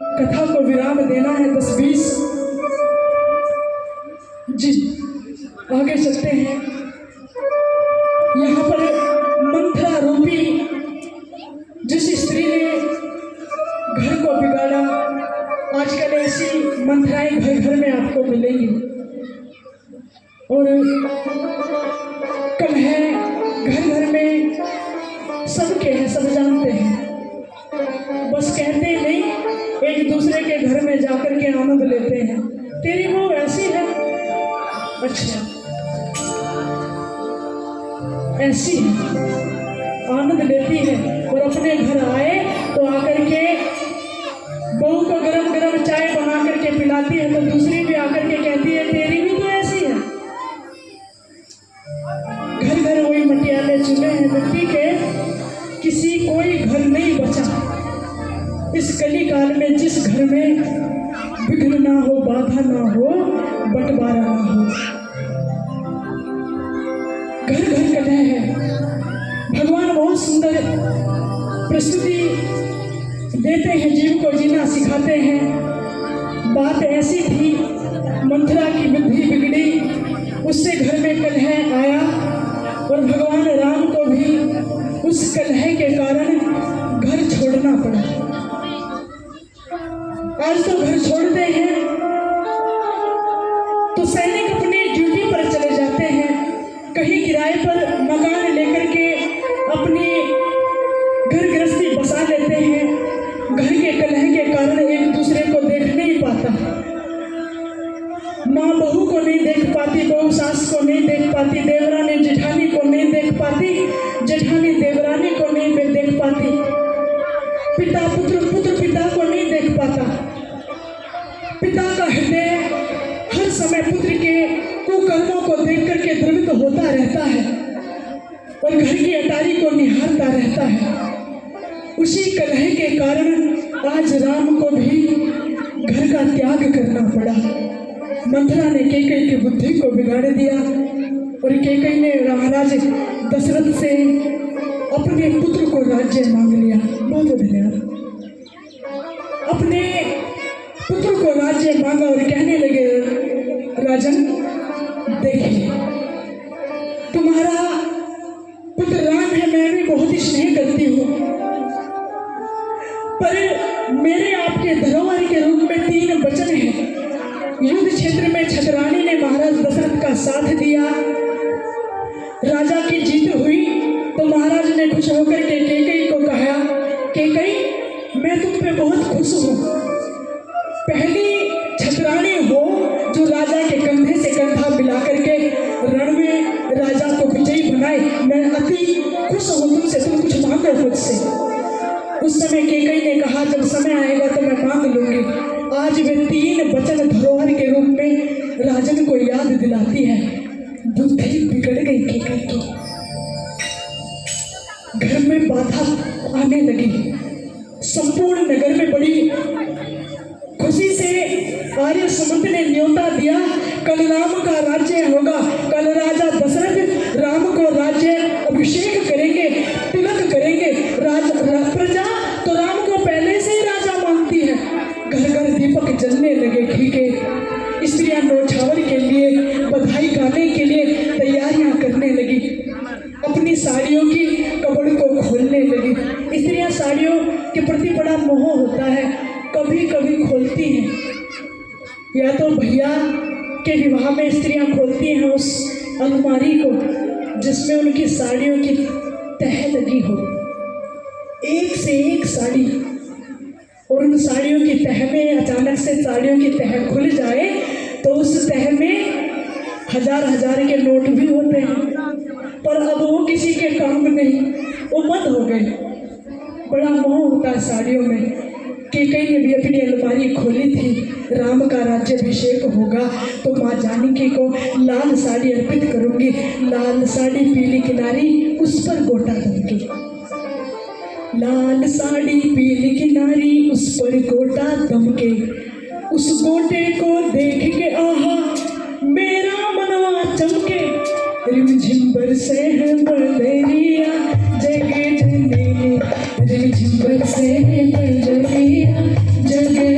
कथा को विराम देना है 10-20 जी। आगे चलते हैं। यहाँ पर मंथरा रूपी जिस स्त्री ने घर को बिगाड़ा, आजकल ऐसी मंथराएं घर घर में आपको मिलेंगी। और कल है घर घर में सबके हैं, सब जानते हैं, बस कहते नहीं, एक दूसरे के घर में जाकर के आनंद लेते हैं। तेरी वो ऐसी है, अच्छा ऐसी है, आनंद लेती है। और अपने घर आए तो आकर के बहू को गरम गरम चाय बना करके पिलाती है, तो दूसरी भी आकर के कहती है तेरी भी तो ऐसी है। घर घर वही मटियाले चूल्हे हैं मिट्टी के, किसी कोई घर नहीं बचा इस कली काल में जिस घर में विघ्न ना हो, बाधा ना हो, बंटवारा ना हो। घर घर कलह है। भगवान बहुत सुंदर प्रस्तुति देते हैं, जीव को जीना सिखाते हैं। बात ऐसी थी, मंथरा की बुद्धि बिगड़ी, उससे घर में कलह आया और भगवान राम को भी उस कलह के कारण घर छोड़ना पड़ा। आज तो घर छोड़ते हैं तो सैनिक अपनी ड्यूटी पर चले जाते हैं, कहीं किराए पर मकान लेकर के अपनी घर गृहस्थी बसा लेते हैं। घर के कलह के कारण एक दूसरे को देख नहीं पाता, माँ बहू को नहीं देख पाती, बहू सास को नहीं देख पाती, देवरानी जेठानी को नहीं देख पाती, जेठानी देवरानी को नहीं देख पाती, पिता पुत्र, पुत्र पिता को नहीं देख पाता। पिता का हृदय हर समय पुत्र के कुकर्मों को देख करके द्रवित होता रहता है और घर की अटारी को निहारता रहता है। उसी कलह के कारण आज राम को भी घर का त्याग करना पड़ा। मंथरा ने कैकेयी की बुद्धि को बिगाड़ दिया और कैकेयी ने महाराज दशरथ से अपने पुत्र को राज्य मांग लिया। बहुत धन्यवाद। अपने पुत्र को राज्य मांगा और कहने लगे राजन देखिए, तुम्हारा पुत्र राम है, मैं भी बहुत ही स्नेह करती हूँ, पर मेरे आपके धरोहर के रूप में 3 वचन हैं। युद्ध क्षेत्र में छतरानी ने महाराज दशरथ का साथ दिया, राजा की जीत हुई तो महाराज ने खुश होकर के कैकेयी को कहा, कैकेयी मैं तुम पे बहुत खुश हूँ। पहली छतरानी हो जो राजा के कंधे से कंधा मिला करके रण में राजा को विजयी बनाए। मैं अति खुश हूँ तुमसे, तुम कुछ मांगो मुझसे। उस समय कैकेयी ने कहा जब समय आएगा तो मैं मांग लूंगी। आज वे 3 वचन धरोहर के रूप में राजन को याद दिलाती है। बुद्धि बिगड़ गई कैकेयी की, घर में बाधा आने लगी। संपूर्ण नगर में बड़ी खुशी से आर्य समुद्र ने न्योता दिया, कल राम का राज्य होगा। कल राजा दशरथ राम को राज्य अभिषेक करेंगे, तिलक करेंगे। प्रजा तो राम को पहले से ही राजा मानती है। घर घर दीपक जलने लगे, घी के। स्त्रियां नौछावर के लिए, बधाई गाने के लिए तैयारियां करने लगी। अपनी साड़ियों की कपड़ को खोलने लगी। स्त्रियां साड़ियों के प्रति बड़ा मोह होता है, कभी कभी खोलती हैं, या तो भैया के विवाह में स्त्रियां खोलती हैं उस अलमारी को जिसमें उनकी साड़ियों की तह लगी हो, एक से एक साड़ी, और उन साड़ियों की तह में अचानक से साड़ियों की तह खुल जाए तो उस तह में हजार के नोट भी होते हैं, पर अब वो किसी के काम नहीं, वो बंद हो गए। बड़ा मोह होता है साड़ियों में। कैकेयी ने भी अपनी अलमारी खोली थी। राम का राज्याभिषेक होगा तो माँ जानकी को लाल साड़ी अर्पित करूंगी। लाल साड़ी पीली किनारी, उस पर गोटा दूंगी। लाल साड़ी पीली किनारी, उस पर गोटा दमके। उस गोटे को देख के आहा मेरा मनवा चमके। रिमझिम बरसे है बदरिया जगे जननी, रिमझिम बरसे है बदरिया जगे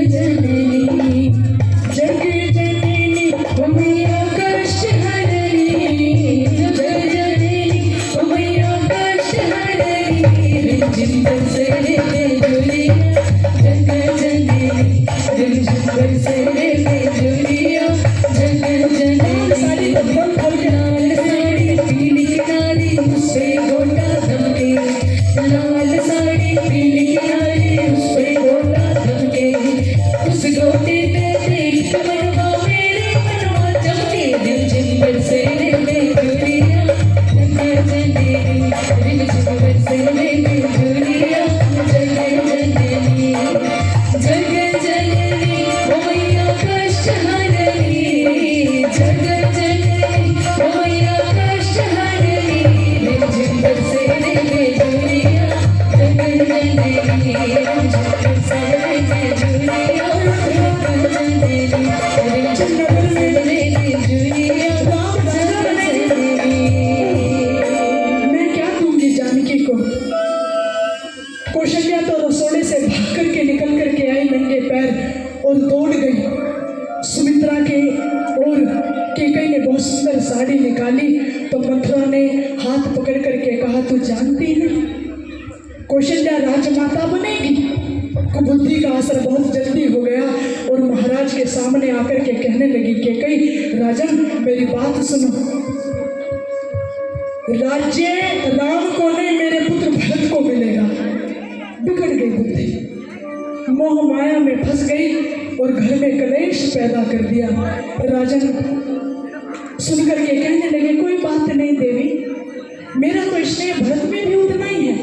जानती हैं कौशल्या राजमाता बनेगी। कुबुद्धि का असर बहुत जल्दी हो गया और महाराज के सामने आकर के कहने लगी कि कई राजन मेरी बात सुनो, राज्य राम को नहीं मेरे पुत्र भरत को मिलेगा। बिगड़ गई बुद्धि, मोह माया में फंस गई और घर में कलेश पैदा कर दिया। राजन सुनकर के कहने लगे कोई बात नहीं देवी, मेरा तो स्नेह भरत में भी उतना ही है।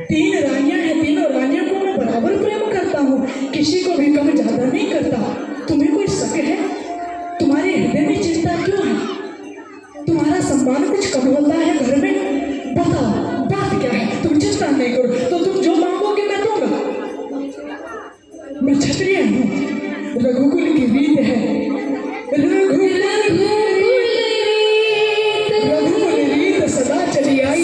3 रानियां हैं, तीनों रानियों को मैं बराबर प्रेम करता हूँ, किसी को भी कम ज्यादा नहीं करता। तुम्हें कोई शक है? तुम्हारे हृदय में चिंता क्यों है? तुम्हारा सम्मान कुछ कम होता है घर में? बताओ बात क्या है? तुम चिंता नहीं करो, तो तुम जो मांगोगे मैं दूंगा। मैं क्षत्रिय हूँ, रघुकुल की रीत है, रघुकुल रीत सदा चली आई।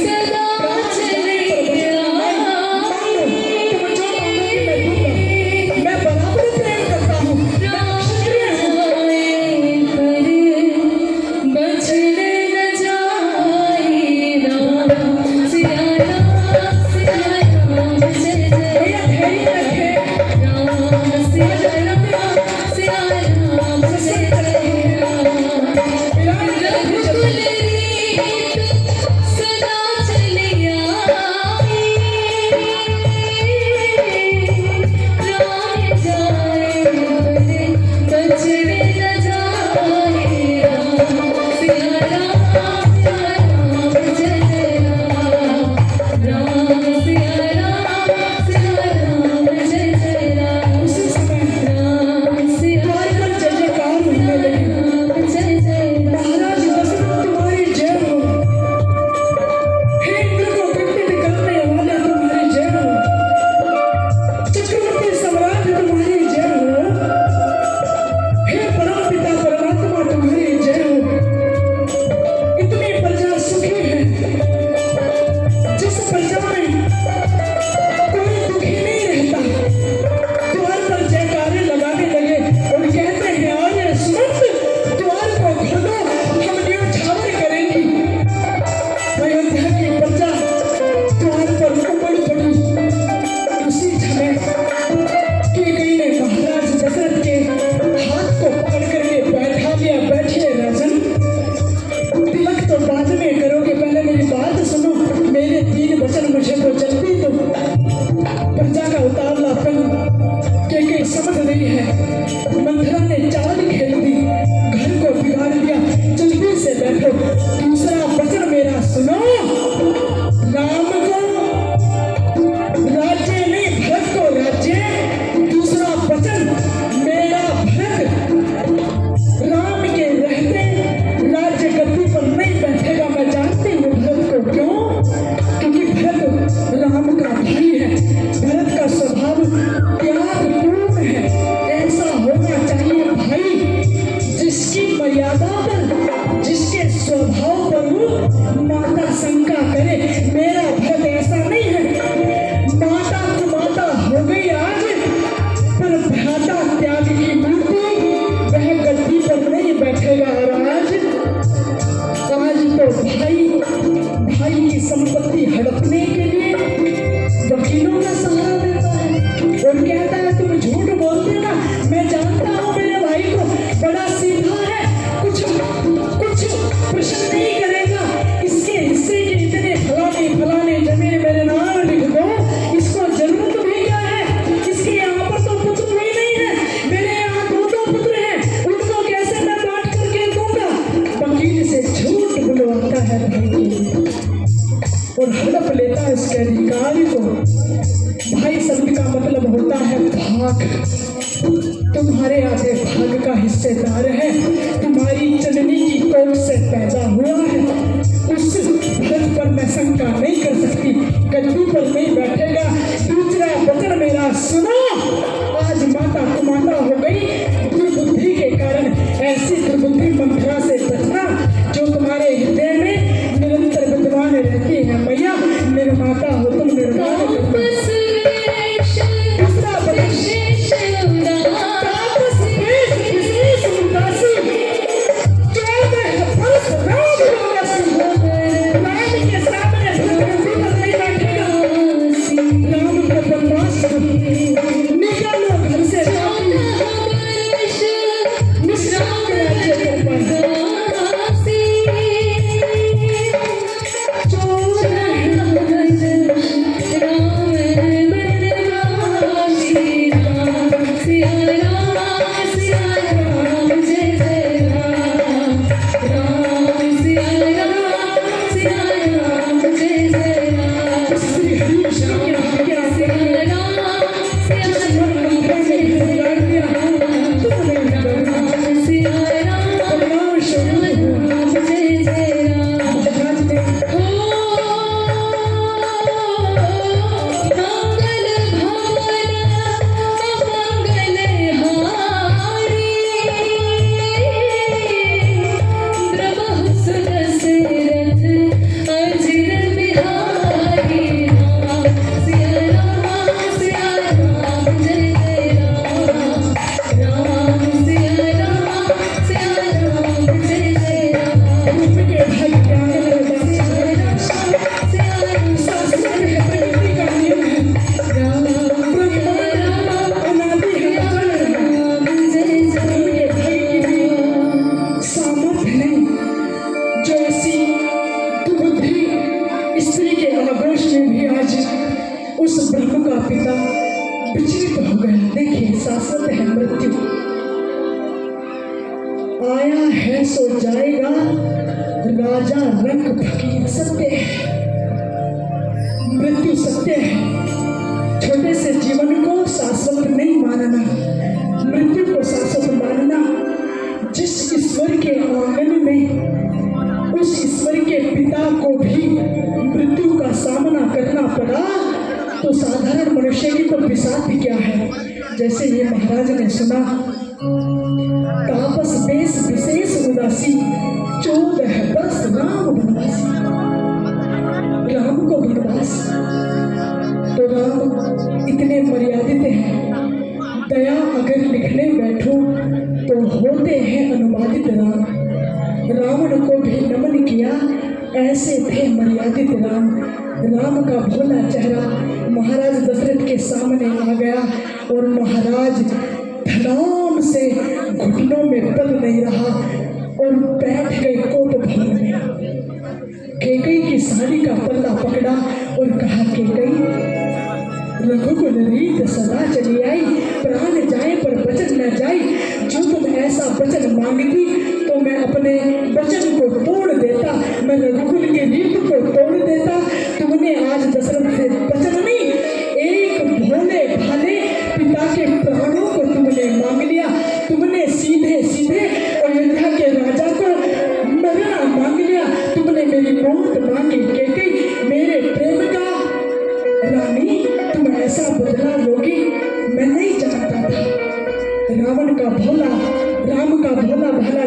और हड़प लेता है इसके अधिकारी को। भाई शब्द का मतलब होता है भाग। तुम्हारे आगे भाग का हिस्सेदार है, तुम्हारी जननी की कोख से पैदा हुआ है। उस भरत पर मैं शंका नहीं कर सकती, गद्दी पर नहीं बैठेगा। दूसरा वचन मेरा सुनो, आज माता कुमाता हो गई दुर्बुद्धि के कारण। ऐसी दुर्बुद्धि मंथरा से बचना जो तुम्हारे हृदय में निरंतर विद्यमान रहती है। मैया निर्माता हो तुम, निर्माण शाश्वत है मृत्यु, आया है सो जाएगा, राजा रंग फकीर सत्य है। मृत्यु सत्य है। छोटे से जीवन को शाश्वत नहीं मानना, मृत्यु को शाश्वत मानना। जिस ईश्वर के आंगन में उस ईश्वर के पिता को भी मृत्यु का सामना करना पड़ा, तो साधारण मनुष्य की तो बिसात भी क्या है। जैसे ये महाराज ने सुना, तापस बेस विशेष उदासी, 14 वर्ष राम वनवासी। राम को वनवास, तो राम इतने मर्यादित हैं। दया अगर लिखने बैठो तो होते हैं अनुवादित राम। रावण को भी नमन किया, ऐसे थे मर्यादित राम। राम का भोला चेहरा महाराज दशरथ के सामने आ गया और महाराज धनाम से घुटनों में पल नहीं रहा और बैठ गए कोट भवन में। कैकई की साड़ी का पल्ला पकड़ा और कहा, कैकई रघुकुल रीत सदा चली आई, प्राण जाए पर वचन न जाए। जो तुम ऐसा वचन मांगती तो मैं अपने वचन को तोड़ देता, मैं रघुकुल की रीत को तोड़ देता। तुमने आज दशरथ से वचन नहीं, एक भोले भाले पिता के प्राणों को तुमने मांग लिया। तुमने सीधे सीधे अयोध्या के राजा को मरना मांग लिया। तुमने मेरी मौत मांगी। कैकई मेरे प्रेम का रानी, तुम ऐसा बदला लोगी, मैं नहीं जानता था। रावण का भोला, राम का भोला भाला